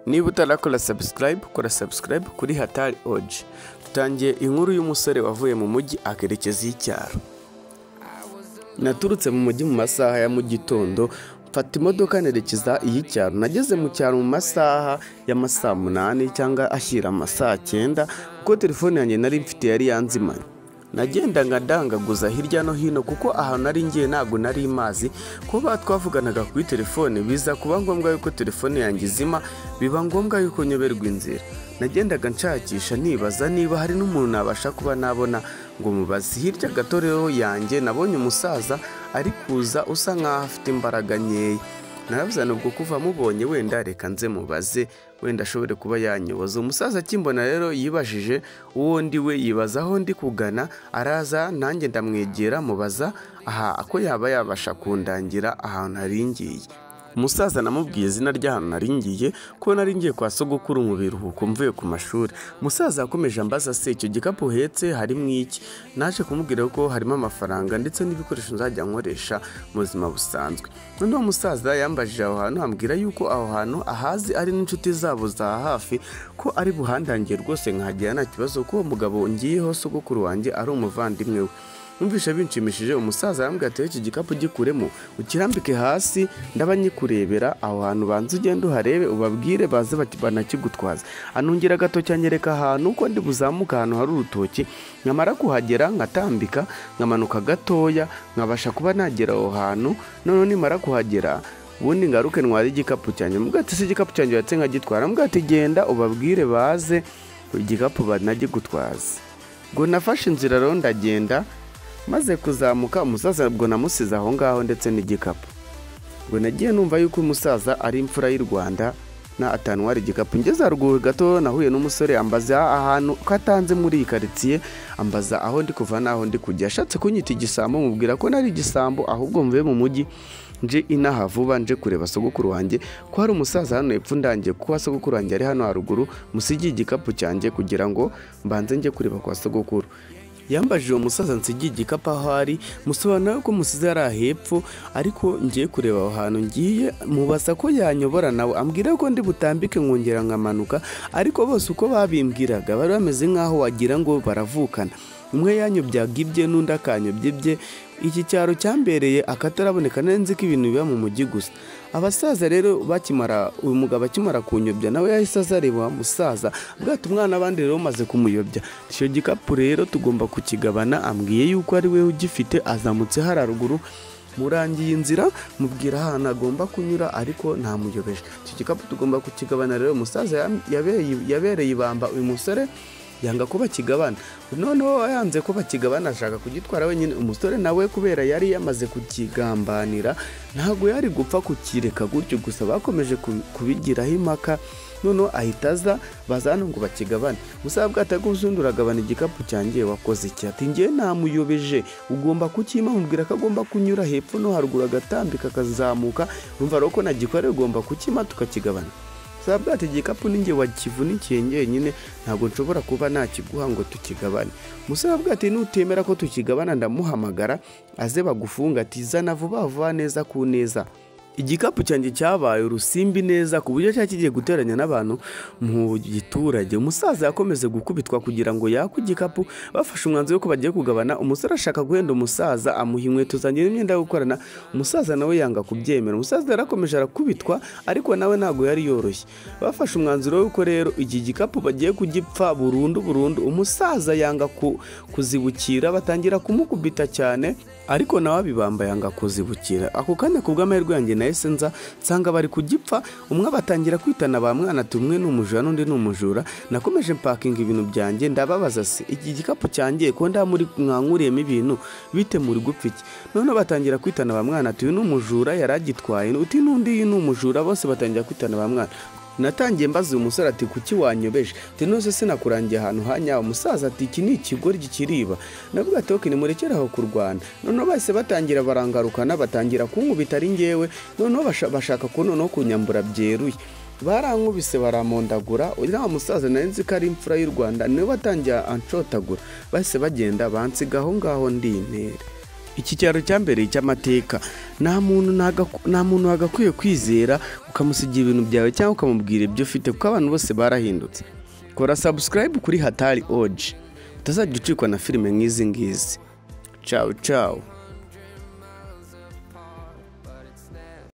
Niba utarakora subscribe, kora subscribe kuri Hatari OG. Tutangiye inkuru y'umusore wavuye mu mujyi akerekeza icyaro. Naturutse mu mujyi mu masaha ya mu gitondo, mfata imodoka nerekeza icyaro. Nageze mu cyaro mu masaha ya saa 8 cyangwa ashyira saa 9 kuko telefone yanjye nari mfite yari yanzimanye. Nagenda ngadangaguza hirya no hino kuko ahantu nari ngiye ntago nari mazi, kuba twavuganaga kuri telefone biza kuba ngombwa yuko telefone yanjye izima, biba ngombwa yuko nyoberwa inzira. Nagendaga nshakisha nibaza niba hari n'umuntu nabasha kuba nabona ngo mubazi. Hirya gato rero yanjye nabonye umusaza ari kuza usa nkaho afite imbaraga nkeya. Naravuze nubwo kuva mubonye wenda reka nze mubaze wenda ashobore kuba yanyoboza. Umusaza akimbona rero yibajije uwo ndi we, yibaza aho ndi kugana, araza nanjye ndamwegera mubaza ako yaba yabasha kundangira ahantu haringiye. Umusaza namubwiye izina ry'ahantu naringiye ko naringiye kwa sogokuru mu biruhuko mvuye ku mashuri. Umusaza yakomeje ambaza se icyo gikapu uhetse harimo iki. Naje kumubwira ko harimo amafaranga ndetse n'ibikoresho nzajya nkoresha mu buzima busanzwe. Noneho umusaza yambajije aho hantu, ambwira yuko aho hantu ahazi ari n'inshuti zabo za hafi, ko ari buhandangiye rwose nkahagera nta kibazo, ko uwo mugabo ngiyeho sogokuru wanjye ari umuvandimwe we. Numvisha binshimishije. Umusaza arambwira ati iki gikapu gikuremo ukirambike hasi ndaba nyikurebera aho hantu, banza ugende uharebe ubabwire baze banakigutwaza. Anongera gato cyanyereka ahantu ko ndi buzamuka ahantu hari urutoki, nkamara kuhagera ngatambika nkamanuka gatoya nkabasha kuba nagera aho hantu. None nimara kuhagera ubundi ngaruke ntwara igikapu cyanjye. Mbwa ati si igikapu cyanjye yatse nkagitwara. Mbwa ati genda ubabwire baze igikapu banagigutwaza. Ngo nafashe inzira rero ndagenda, maze kuzamuka umusaza ubwo namusize aho ngaho ndetse n'igikapu. Ngo nagiye numva yuko umusaza ari imfura y'u Rwanda na atanwara igikapu. Ngeze haruguru gato nahuye n'umusore ambaza ahantu katanze muri iyi quartier, ambaza aho ndi kuva naho ndi kujya. Ashatse kunyita igisambo, mubwira ko nari igisambo ahubwo mvuye mu mujyi nje inaha vuba nje kureba sogokuru wanjye, ko hari umusaza hano epfo ndangiye kuko sogokuru wanjye ari hano haruguru, musigiye igikapu cyanjye kugira ngo mbanze nje kureba kwa sogokuru. Yambajije umusaza nsigiye igikapu aho ari, musobanura ko musize ari ahepfo ariko ngiye kureba aho hantu ngiye. Mubaza ko yanyobora nawe, ambwira ko ndi butambike nkongera nkamanuka, ariko bose uko babimbwiraga bari bameze nkaho wagira ngo baravukana. Umwe yanyobyaga ibye n'undi akanyobya ibye. Iki cyaro cyambereye akataraboneka, nzi ko ibintu biba mu mujyi gusa. Abasaza rero uyu mugabo akimara kunyobya nawe yahise azareba musaza, bwate umwana abandi rero maze kumuyobya. Icyo gikapu rero tugomba kukigabana. Ambwiye yuko ari we ugifite, azamutse haruguru murangiye inzira, mubwira ahantu agomba kunyura ariko ntamuyobeje. Icyo gikapu tugomba kukigabana rero. Umusaza yabereye ibamba uyu musore yanga ko bakigabana. Noneho yanze ko bakigabana ashaka kugitwara wenyine. Umusore nawe kubera yari yamaze kukigambanira ntago yari gupfa kukireka gutyo gusa, bakomeje kubigiraho impaka. Noneho ahitaza bazana ngo bakigabane. Musabwa ataguzundura agabana igikapu cyanjye, wakoze iki? Ati ngiye namuyobeje, ugomba kukima. Mubwira ko agomba kunyura hepfo no haruguru agatambika akazamuka. Urumva roko nagikorera, ugomba kukima tukakigabana. Sabwa ati igikapu ninjye wakivunikiye njyenyine, ntabwo nshobora kuba nakiguha ngo tukigabane. Musabwa ati nutemera ko tukigabana ndamuhamagara aze bagufunga. Ati zana vuba vuba neza ku neza. Igikapu cyanjye cyabaye urusimbi neza ku buryo cyakigiye guteranya n'abantu mu giturage. Umusaza yakomeze gukubitwa kugira ngo yakwe igikapu. Bafashe umwanzuro ko bagiye kugabana. Umusore ashaka guhenda umusaza, amuha inkweto zanjye n'imyenda yo gukorana. Umusaza nawe yanga kubyemera. Umusaza yarakomeje arakubitwa ariko nawe ntago yari yoroshye. Bafashe umwanzuro yuko rero iki gikapu bagiye kugipfa burundu. Umusaza yanga kuzibukira, batangira kumukubita cyane ariko nawe abibamba yanga kuzibukira. Ako kanya ku bw'amahirwe yanjye nahise nsanga bari kugipfa. Umwe batangira kwitana ba mwana, tumwe n'umujura n'undi n'umujura. Nakomeje mpakinga ibintu byanjye, ndababaza se iki gikapu cyanjye ko nda muri mwankuriyemo ibintu bite muri gupfa iki? None batangira kwitana ba mwana, tuyu n'umujura yaragitwaye, uti n'undi n'umujura, bose batangira kwitana ba mwana. Natangiye mbaza uyu musore ati kuki wanyobeje? Ati nose sinakurangiye ahantu hanya. Umusaza ati iki ni ikigori gikiriba. Navuga ati okay nimurekera aho kurwana. Noneho bahise batangira barangarukana, batangira kunkubita ari ngewe. Noneho bashaka ko noneho kunyambura byeruye. Barankubise baramondagura. Uriya musaza nari nzi ko ari imfura y'u Rwanda, niwe batangira anshotagura. Bahise bagenda bansigaho ngaho ndi intere. iki cyaro cyambereye cy'amateka. Nta muntu wagakwiye kwizera ukamusigira ibintu byawe cyangwa ukamubwira ibyo ufite, kuko abantu bose barahindutse. Kora subscribe kuri Hatari OG utazajya ucikwa na filime nk'izi ngizi. Ciao ciao.